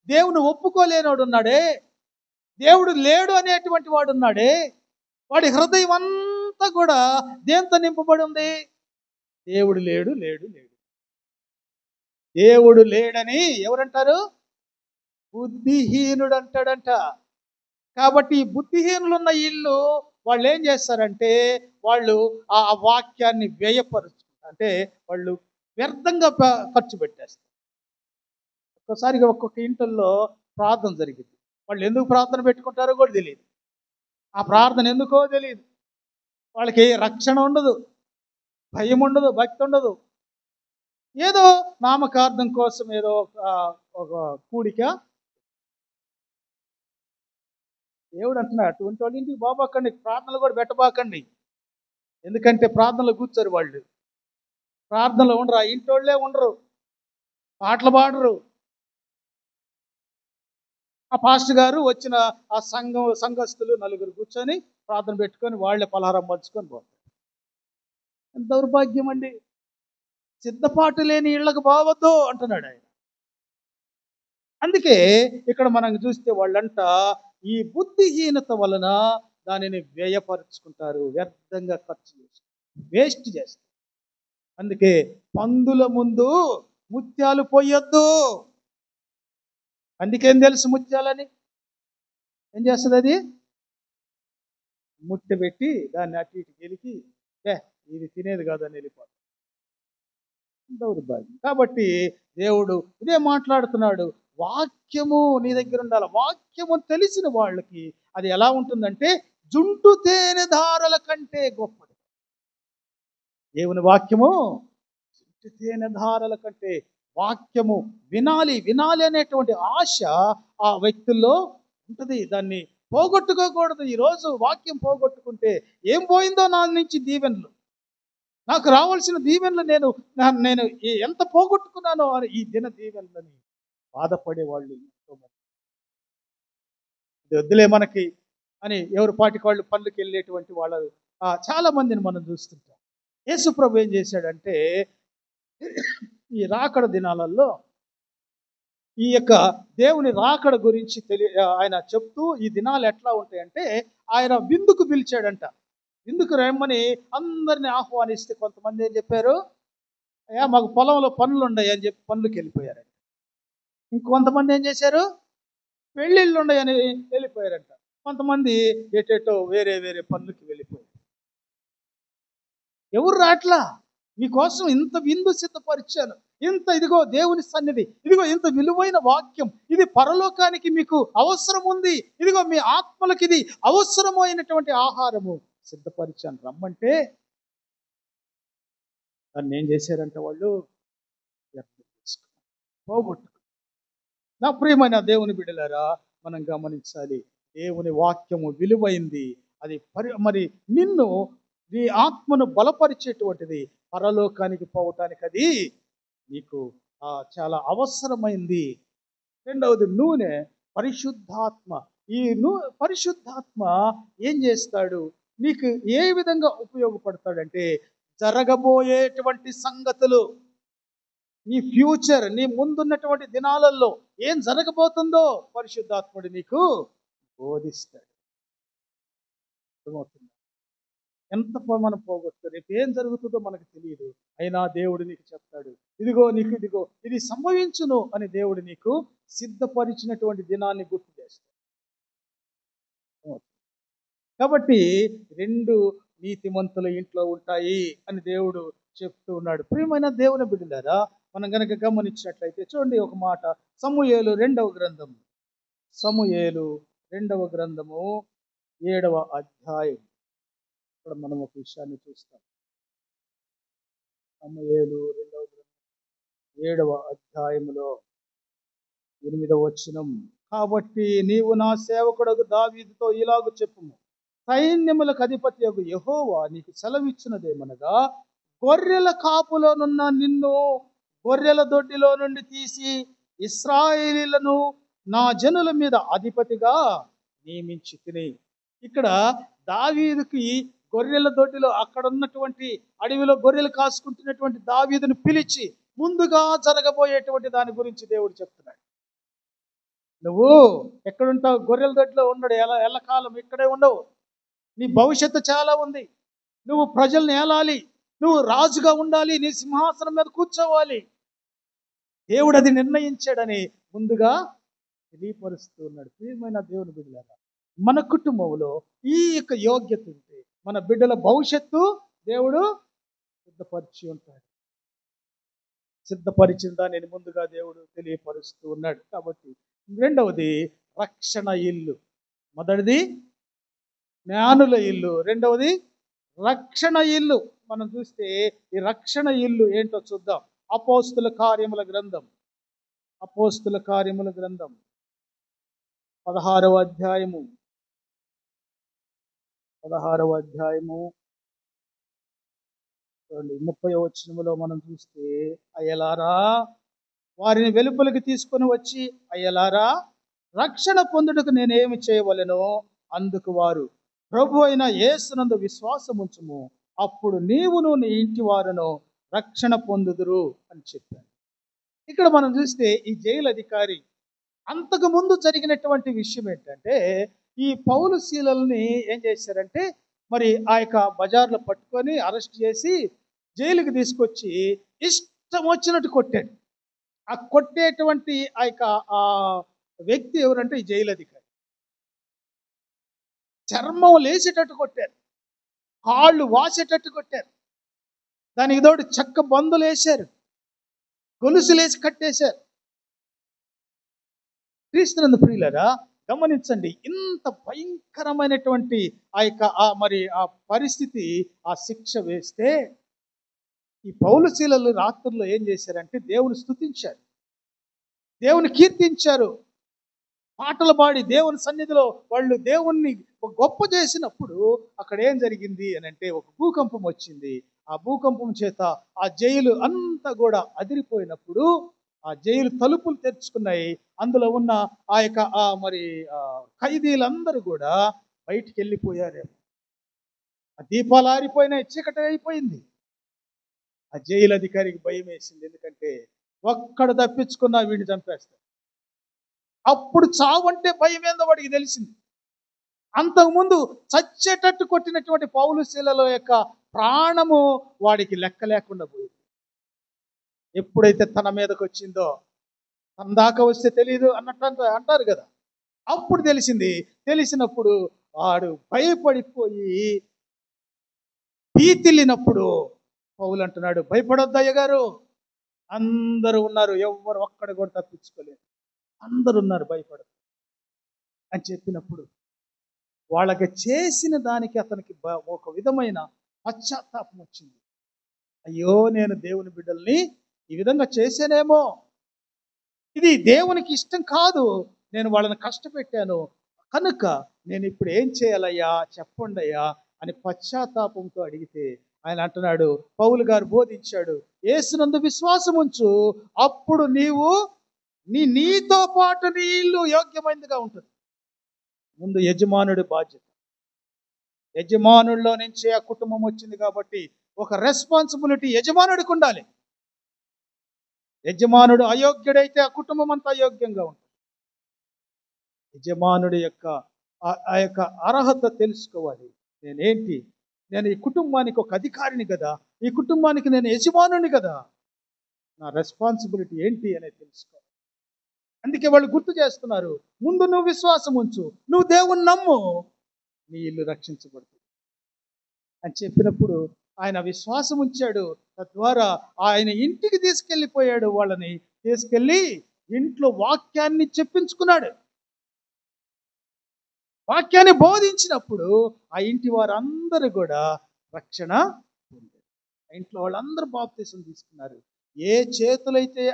దేవుని ఒప్పుకోలేనోడు ఉన్నాడే, దేవుడు లేడు అనేటువంటి వాడు ఉన్నాడే, వాడి హృదయం అంతా కూడా దేంతో నింపబడి ఉంది? దేవుడు లేడు. దేవుడు లేడని ఎవరంటారు? బుద్ధిహీనుడు అంటాడంట. కాబట్టి బుద్ధిహీనులు ఉన్న ఇల్లు వాళ్ళు ఏం చేస్తారంటే, వాళ్ళు ఆ వాక్యాన్ని అంటే వాళ్ళు వ్యర్థంగా ఖర్చు పెట్టేస్తారు. ఒక్కసారిగా ఒక్కొక్క ఇంట్లో ప్రార్థన జరిగింది. వాళ్ళు ఎందుకు ప్రార్థన పెట్టుకుంటారో కూడా తెలియదు. ఆ ప్రార్థన ఎందుకో తెలియదు. వాళ్ళకి రక్షణ ఉండదు, భయం ఉండదు, భక్తి ఉండదు. ఏదో నామకార్థం కోసం ఏదో ఒక కూడిక దేవుడు అంటున్నాడు, అటువంటి వాళ్ళ ఇంటికి బాబాకండి, ప్రార్థనలు కూడా పెట్టబాకండి. ఎందుకంటే ప్రార్థనలు కూర్చోరు వాళ్ళు, ప్రార్థనలు ఉండరు, ఆ ఇంటోళ్ళే ఉండరు, పాటలు పాడరు. ఆ పాస్టర్ గారు వచ్చిన ఆ సంఘస్థులు నలుగురు కూర్చొని ప్రార్థన పెట్టుకొని వాళ్ళే పలహారం పంచుకొని పోతారు. ఎంత దౌర్భాగ్యం అండి. సిద్ధపాటు లేని ఇళ్లకు బావద్దు అంటున్నాడు ఆయన. అందుకే ఇక్కడ మనం చూస్తే వాళ్ళంట ఈ బుద్ధిహీనత వలన దానిని వ్యయపరుచుకుంటారు, వ్యర్థంగా ఖర్చు చేస్తారు, వేస్ట్ చేస్తారు. అందుకే పందుల ముందు ముత్యాలు పోయొద్దు. అందుకేం తెలుసు ముత్యాలని ఏం చేస్తుంది, అది ముట్టె పెట్టి దాన్ని అటు ఇటు గెలికి ఇది తినేది కాదని వెళ్ళిపోతుంది. దౌర్భాగ్యం. కాబట్టి దేవుడు ఇదే మాట్లాడుతున్నాడు, వాక్యము నీ దగ్గర ఉండాలి. వాక్యము తెలిసిన వాళ్ళకి అది ఎలా ఉంటుందంటే జుంటు తేనె ధారల కంటే గొప్పది. దేవుని వాక్యము జుంటు తేనె ధారల కంటే, వాక్యము వినాలి వినాలి అనేటువంటి ఆశ ఆ వ్యక్తుల్లో ఉంటుంది. దాన్ని పోగొట్టుకోకూడదు. ఈరోజు వాక్యం పోగొట్టుకుంటే ఏం పోయిందో నా నుంచి దీవెనలు, నాకు రావాల్సిన దీవెనలు నేను ఎంత పోగొట్టుకున్నానో అని ఈ దిన దీవెనలని బాధపడే వాళ్ళు ఎంతోమంది. ఇది వద్దులే మనకి అని ఎవరి పాటికి వాళ్ళు పనులకు వెళ్ళేటువంటి వాళ్ళు చాలా మందిని మనం చూస్తుంటాం. యేసు ప్రభు ఏం చేశాడంటే ఈ రాకడ దినాలలో ఈ యొక్క దేవుని రాకడ గురించి ఆయన చెప్తూ ఈ దినాలు ఎట్లా ఉంటాయంటే ఆయన విందుకు పిలిచాడంట. విందుకు రమ్మని అందరిని ఆహ్వానిస్తే కొంతమంది ఏం చెప్పారు, అయ్యా మాకు పొలంలో పనులు ఉన్నాయి అని చెప్పి పనులకు వెళ్ళిపోయారంట. ఇంకొంతమంది ఏం చేశారు, పెళ్ళిళ్ళు ఉన్నాయని వెళ్ళిపోయారంట. కొంతమంది ఎటేటో వేరే వేరే పనులకి వెళ్ళిపోయారు. ఎవరు రాట్లా, మీకోసం ఇంత విందు సిద్ధపరిచాను, ఇంత ఇదిగో దేవుని సన్నిధి, ఇదిగో ఇంత విలువైన వాక్యం, ఇది పరలోకానికి మీకు అవసరం ఉంది, ఇదిగో మీ ఆత్మలకు ఇది అవసరమైనటువంటి ఆహారము సిద్ధపరిచాను రమ్మంటే దాన్ని ఏం చేశారంట వాళ్ళు, పోగొట్టు. నా ప్రియమైన దేవుని బిడ్డలారా, మనం గమనించాలి, దేవుని వాక్యము విలువైంది. అది మరి నిన్ను నీ ఆత్మను బలపరిచేటువంటిది. పరలోకానికి పోవటానికి అది నీకు చాలా అవసరమైంది. రెండవది నూనె, పరిశుద్ధాత్మ. ఈ పరిశుద్ధాత్మ ఏం చేస్తాడు, నీకు ఏ విధంగా ఉపయోగపడతాడంటే జరగబోయేటువంటి సంగతులు, నీ ఫ్యూచర్, నీ ముందున్నటువంటి దినాలలో ఏం జరగబోతుందో పరిశుద్ధాత్ముడు నీకు బోధిస్తాడు. ఎంత మనం పోగొట్టు, రేపు ఏం జరుగుతుందో మనకు తెలియదు, అయినా దేవుడు నీకు చెప్తాడు, ఇదిగో ఇది సంభవించును అని దేవుడు నీకు సిద్ధపరిచినటువంటి దినాన్ని గుర్తు చేస్తాడు. కాబట్టి 2 నీతిమంతుల ఇంట్లో ఉంటాయి అని దేవుడు చెప్తూ ఉన్నాడు. ప్రియమైన దేవుని బిడ్డలారా, మనం గనక గమనించినట్లయితే చూడండి ఒక మాట, సమూయేలు 2వ గ్రంథం, సమూయేలు 2వ గ్రంథము 7వ అధ్యాయం. ఇక్కడ మనం ఒక విషయాన్ని చూస్తాం. సమూయేలు 2వ గ్రంథం 7వ అధ్యాయములో 8వ వచనం, కాబట్టి నీవు నా సేవకుడగు దావీదుతో ఇలాగు చెప్పుము, సైన్యములకు అధిపతియగు యెహోవా నీకు సెలవిచ్చినదేమనగా, గొర్రెల కాపులోనున్న నిన్ను గొర్రెల దొడ్డిలో నుండి తీసి ఇశ్రాయేలీయులను నా జనుల మీద అధిపతిగా నియమించి తిని. ఇక్కడ దావీదుకి గొర్రెల దొడ్డిలో, అక్కడ ఉన్నటువంటి అడవిలో గొర్రెలు కాసుకుంటున్నటువంటి దావీదును పిలిచి ముందుగా జరగబోయేటువంటి దాని గురించి దేవుడు చెప్తున్నాడు. నువ్వు ఎక్కడుంటావు, గొర్రెల దొడ్డిలో ఉండడు, ఎల్లకాలం ఇక్కడే ఉండవు. నీ భవిష్యత్తు చాలా ఉంది. నువ్వు ప్రజల్ని ఏలాలి, నువ్వు రాజుగా ఉండాలి, నీ సింహాసనం మీద కూర్చోవాలి. దేవుడు అది నిర్ణయించాడని ముందుగా తెలియపరుస్తూ ఉన్నాడు. ప్రియమైన దేవుని బిడ్డలారా, మన కుటుంబంలో ఈ యొక్క యోగ్యత ఉంటే మన బిడ్డల భవిష్యత్తు దేవుడు సిద్ధపరిచి ఉంటాడు. సిద్ధపరిచిన దానిని ముందుగా దేవుడు తెలియపరుస్తూ ఉన్నాడు. కాబట్టి రెండవది రక్షణ ఇల్లు. మొదటిది జ్ఞానుల ఇల్లు, రెండవది రక్షణ ఇల్లు. మనం చూస్తే ఈ రక్షణ ఇల్లు ఏంటో చూద్దాం. అపోస్తుల కార్యముల గ్రంథం, అపోస్తుల కార్యముల గ్రంథం 16వ అధ్యాయము 16వ అధ్యాయము 30వ వచనములో మనం చూస్తే, అయ్యలారా వారిని వెలుపలికి తీసుకొని వచ్చి, అయ్యలారా రక్షణ పొందుటకు నేనేమి చేయవలెనో అందుకు వారు, ప్రభు అయిన యేసునందు విశ్వాసముంచుము, అప్పుడు నీవును నీ ఇంటి వారును రక్షణ పొందుదురు అని చెప్పారు. ఇక్కడ మనం చూస్తే ఈ జైలు అధికారి అంతకు ముందు జరిగినటువంటి విషయం ఏంటంటే, ఈ పౌలు శీలల్ని ఏం చేశారంటే, మరి ఆ యొక్క బజార్లో పట్టుకొని అరెస్ట్ చేసి జైలుకి తీసుకొచ్చి ఇష్టం వచ్చినట్టు కొట్టాడు. ఆ కొట్టేటువంటి ఆ యొక్క ఆ వ్యక్తి ఎవరంటే ఈ జైలు అధికారి. చర్మం లేచేటట్టు కొట్టారు, కాళ్ళు వాసేటట్టు కొట్టారు, దానికి తోడు చెక్క బందులు వేశారు, గొలుసులేసి కట్టేశారు. క్రీస్తునందు ప్రియులారా, గమనించండి, ఇంత భయంకరమైనటువంటి ఆ యొక్క ఆ పరిస్థితి, ఆ శిక్ష వేస్తే ఈ పౌలు శీలలు రాత్రుల్లో ఏం చేశారంటే దేవుని స్తుతించారు, దేవుని కీర్తించారు, పాటలు పాడి దేవుని సన్నిధిలో వాళ్ళు దేవుణ్ణి గొప్ప చేసినప్పుడు అక్కడ ఏం జరిగింది అని అంటే, ఒక భూకంపం వచ్చింది. ఆ భూకంపం చేత ఆ జైలు అంతా కూడా అదిరిపోయినప్పుడు ఆ జైలు తలుపులు తెరుచుకున్నాయి. అందులో ఉన్న ఆ యొక్క ఖైదీలందరూ కూడా బయటికి వెళ్ళిపోయారేమో. ఆ దీపాలు ఆరిపోయినాయి, చీకటి అయిపోయింది. ఆ జైలు అధికారికి భయం వేసింది, ఎందుకంటే ఒక్కడు తప్పించుకున్నా వీడిని చంపేస్తారు. అప్పుడు చావంటే భయం ఏందో వాడికి తెలిసింది. అంతకుముందు చచ్చేటట్టు కొట్టినటువంటి పౌలు శీలలో యొక్క ప్రాణము వాడికి లెక్క లేకుండా పోయింది. ఎప్పుడైతే తన మీదకి వచ్చిందో, తన దాకా వస్తే తెలియదు అన్నట్టు అంటారు కదా, అప్పుడు తెలిసింది. తెలిసినప్పుడు వాడు భయపడిపోయి భీతిల్లినప్పుడు పౌలు అంటున్నాడు, భయపడొద్దు అయ్యగారు, అందరూ ఉన్నారు, ఎవ్వరు ఒక్కడు కూడా తప్పించుకోలేదు, అందరు ఉన్నారు, భయపడదు అని చెప్పినప్పుడు వాళ్ళకి చేసిన దానికి అతనికి ఒక విధమైన పశ్చాత్తాపం వచ్చింది. అయ్యో, నేను దేవుని బిడ్డల్ని ఈ విధంగా చేశానేమో, ఇది దేవునికి ఇష్టం కాదు, నేను వాళ్ళని కష్టపెట్టాను, కనుక నేను ఇప్పుడు ఏం చేయాలయ్యా, చెప్పండి అయ్యా అని పశ్చాత్తాపంతో అడిగితే ఆయన అంటున్నాడు, పౌలు గారు బోధించాడు, యేసునందు విశ్వాసం ఉంచు, అప్పుడు నీతో పాటు నీ ఇల్లు యోగ్యమైనదిగా ఉంటుంది. ముందు యజమానుడి బాధ్యత. యజమానుల్లో నుంచి ఆ కుటుంబం వచ్చింది కాబట్టి ఒక రెస్పాన్సిబిలిటీ యజమానుడికి ఉండాలి. యజమానుడు అయోగ్యుడైతే ఆ కుటుంబం అంతా అయోగ్యంగా ఉంటుంది. యజమానుడి యొక్క ఆ యొక్క అర్హత తెలుసుకోవాలి. నేనేంటి, నేను ఈ కుటుంబానికి ఒక అధికారిని కదా, ఈ కుటుంబానికి నేను యజమానుని కదా, నా రెస్పాన్సిబిలిటీ ఏంటి అనేది తెలుసుకోవాలి. అందుకే వాళ్ళు గుర్తు చేస్తున్నారు, ముందు నువ్వు విశ్వాసం ఉంచు, నువ్వు దేవుని నమ్ము, నీ ఇల్లు రక్షించబడుతుంది అని చెప్పినప్పుడు ఆయన విశ్వాసం ఉంచాడు. తద్వారా ఆయన ఇంటికి తీసుకెళ్ళిపోయాడు. వాళ్ళని తీసుకెళ్ళి ఇంట్లో వాక్యాన్ని చెప్పించుకున్నాడు. వాక్యాన్ని బోధించినప్పుడు ఆ ఇంటి వారందరూ కూడా రక్షణ పొందారు. ఆ ఇంట్లో వాళ్ళందరూ బాప్తిసం తీసుకున్నారు. ఏ చేతులైతే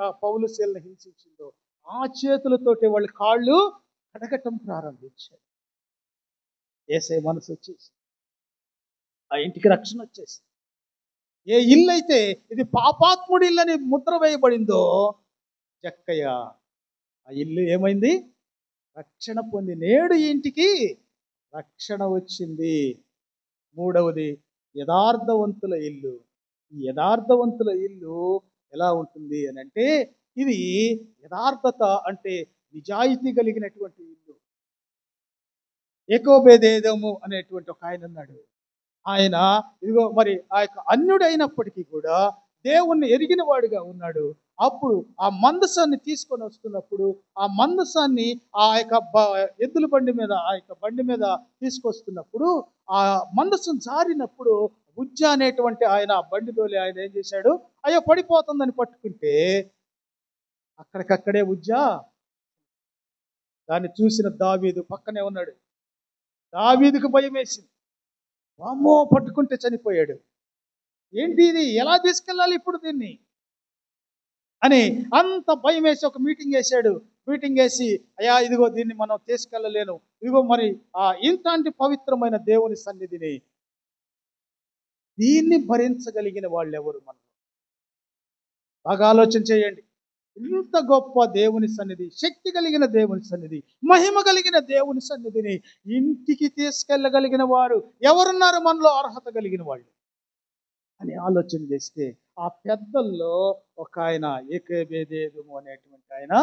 ఆ పౌలు శీలను హింసించిందో ఆ చేతులతోటి వాళ్ళ కాళ్ళు కడగటం ప్రారంభించారు. యేసయ్య మనసు వచ్చేసి ఆ ఇంటికి రక్షణ వచ్చేసి, ఏ ఇల్లు అయితే ఇది పాపాత్ముడి ఇల్లు అని ముద్ర వేయబడిందో చక్కయ్య ఆ ఇల్లు ఏమైంది, రక్షణ పొంది నేడు ఈ ఇంటికి రక్షణ వచ్చింది. మూడవది యథార్థవంతుల ఇల్లు. ఈ యథార్థవంతుల ఇల్లు ఎలా ఉంటుంది అని అంటే, ఇది యథార్థత అంటే నిజాయితీ కలిగినటువంటి ఇల్లు. ఏకోబేదేదము అనేటువంటి ఒక ఆయన ఉన్నాడు. ఆయన ఇదిగో మరి ఆ యొక్క అన్యుడైనప్పటికీ కూడా దేవుణ్ణి ఎరిగిన వాడిగా ఉన్నాడు. అప్పుడు ఆ మందసాన్ని తీసుకొని వస్తున్నప్పుడు ఆ మందసాన్ని ఆ యొక్క ఎద్దుల బండి మీద, ఆ యొక్క బండి మీద తీసుకొస్తున్నప్పుడు ఆ మందసం జారినప్పుడు ఉజ్జ అనేటువంటి ఆయన బండితోలి ఆయన ఏం చేశాడు, అయ్యో పడిపోతుందని పట్టుకుంటే అక్కడికక్కడే ఉజ్జ దాన్ని చూసిన దావీదు పక్కనే ఉన్నాడు. దావీదుకు భయం వేసింది, వామ్మో పట్టుకుంటే చనిపోయాడు, ఏంటి ఇది, ఎలా తీసుకెళ్ళాలి ఇప్పుడు దీన్ని అని అంత భయం వేసి ఒక మీటింగ్ వేశాడు. మీటింగ్ వేసి, అయ్యా ఇదిగో దీన్ని మనం తీసుకెళ్ళలేను, ఇదిగో మరి ఇంతటి పవిత్రమైన దేవుని సన్నిధిని దీన్ని భరించగలిగిన వాళ్ళు ఎవరు? మనం బాగా ఆలోచన చేయండి. ఇంత గొప్ప దేవుని సన్నిధి, శక్తి కలిగిన దేవుని సన్నిధి, మహిమ కలిగిన దేవుని సన్నిధిని ఇంటికి తీసుకెళ్ళగలిగిన వారు ఎవరున్నారు మనలో, అర్హత కలిగిన వాళ్ళు అని ఆలోచన చేస్తే, ఆ పెద్దల్లో ఒక ఆయన ఏకేబేదేదుము అనేటువంటి ఆయన,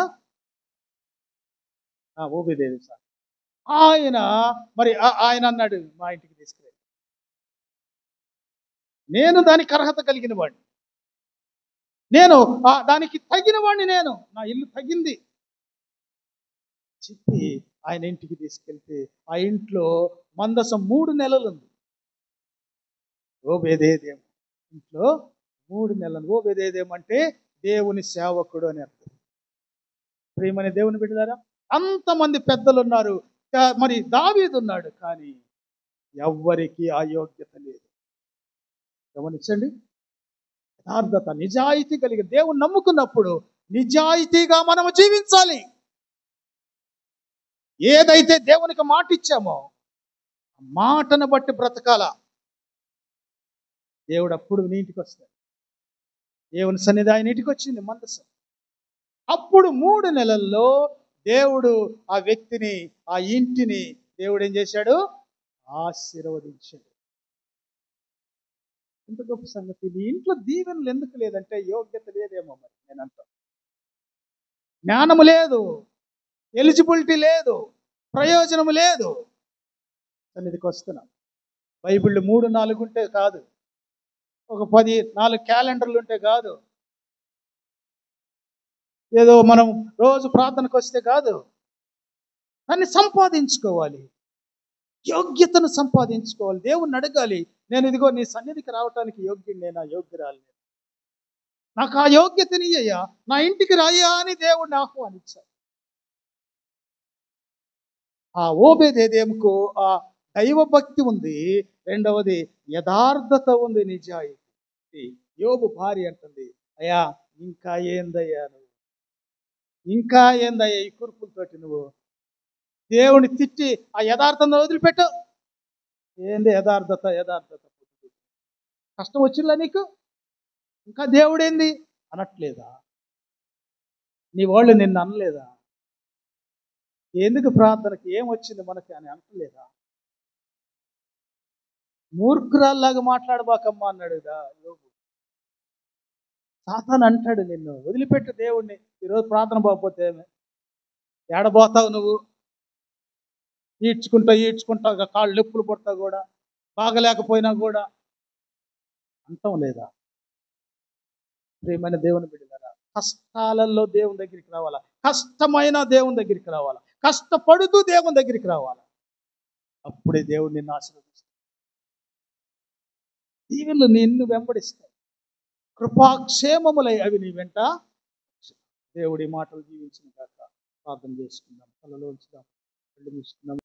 ఓబేదేదు సార్, ఆయన మరి ఆయన అన్నాడు, మా ఇంటికి తీసుకెళ్ళి, నేను దానికి అర్హత కలిగిన వాడిని, నేను దానికి తగిన వాడిని, నేను నా ఇల్లు తగింది చెప్పి ఆయన ఇంటికి తీసుకెళ్తే, ఆ ఇంట్లో మందసం 3 నెలలు ఉంది. ఓబేదేదేము ఇంట్లో 3 నెలలు. ఓబేదేదేము అంటే దేవుని సేవకుడు అని అర్థం. ప్రియమైన దేవుని బిడ్డలారా, అంతమంది పెద్దలు ఉన్నారు, మరి దావీదు ఉన్నాడు, కానీ ఎవ్వరికి ఆ యోగ్యత లేదు. గమనించండి, యథార్థత, నిజాయితీ కలిగి దేవుని నమ్ముకున్నప్పుడు నిజాయితీగా మనము జీవించాలి. ఏదైతే దేవునికి మాట ఇచ్చామో ఆ మాటను బట్టి బ్రతకాల. దేవుడు అప్పుడు నీ ఇంటికి వస్తాడు. దేవుని సన్నిధి ఆయన ఇంటికి వచ్చింది మందసం. అప్పుడు 3 నెలల్లో దేవుడు ఆ వ్యక్తిని, ఆ ఇంటిని దేవుడు ఏం చేశాడు? ఆశీర్వదించాడు. ఎంత గొప్ప సంగతి! నీ ఇంట్లో దీవెనలు ఎందుకు లేదంటే యోగ్యత లేదేమో మరి. నేను అంటాను, జ్ఞానము లేదు, ఎలిజిబిలిటీ లేదు, ప్రయోజనము లేదు. సన్నిధికి వస్తున్నాం. బైబిళ్ళు 3-4 ఉంటే కాదు, ఒక 14 క్యాలెండర్లు ఉంటే కాదు, ఏదో మనం రోజు ప్రార్థనకు వస్తే కాదు. దాన్ని సంపాదించుకోవాలి, యోగ్యతను సంపాదించుకోవాలి. దేవుణ్ణి అడగాలి, నేను ఇదిగో నీ సన్నిధికి రావటానికి యోగ్యుడు, నేను యోగ్యురాలి, నాకు ఆ యోగ్యతని అయ్యా, నా ఇంటికి రాయ్యా అని దేవుడిని ఆహ్వానించాలి. ఆ ఓబేదేదేముకు ఆ దైవభక్తి ఉంది, రెండవది యథార్థత ఉంది, నిజాయితీ. యోబు భార్య అంటుంది, అయ్యా ఇంకా ఏందయ్యా నువ్వు, ఇంకా ఏందయ్యా ఈ కురుపులతోటి నువ్వు దేవుని తిట్టి ఆ యథార్థత వదిలిపెట్టు. ఏంది యథార్థత? యథార్థత కష్టం వచ్చిందా నీకు? ఇంకా దేవుడేంది అనట్లేదా? నీ వాళ్ళు నిన్ను అనలేదా? ఎందుకు ప్రార్థనకి ఏం వచ్చింది మనకి అని అనట్లేదా? మూర్ఖురాల్లాగా మాట్లాడబాకమ్మా అన్నాడు యోబు. సాతాను అంటాడు, నిన్ను వదిలిపెట్టు దేవుణ్ణి, ఈరోజు ప్రార్థన పోకపోతే ఏడబోతావు నువ్వు, ఈడ్చుకుంటా కాళ్ళు నొప్పులు పడతా కూడా, బాగలేకపోయినా కూడా అంటాం లేదా? ప్రియమైన దేవుని బిడ్డలారా, కష్టాలలో దేవుని దగ్గరికి రావాలా, కష్టమైన దేవుని దగ్గరికి రావాలా, కష్టపడుతూ దేవుని దగ్గరికి రావాలా. అప్పుడే దేవుడు నిన్ను ఆశీర్వదిస్తాడు. దీవెనలు నిన్ను వెంబడిస్తాయి, కృపాక్షేమములై అవి నీ వెంట. దేవుడి మాటలు జీవించిన కాక ప్రార్థన చేసుకుందాం. కళ్ళలో ఉంచుదాం, కళ్ళు మూసుకుందాం.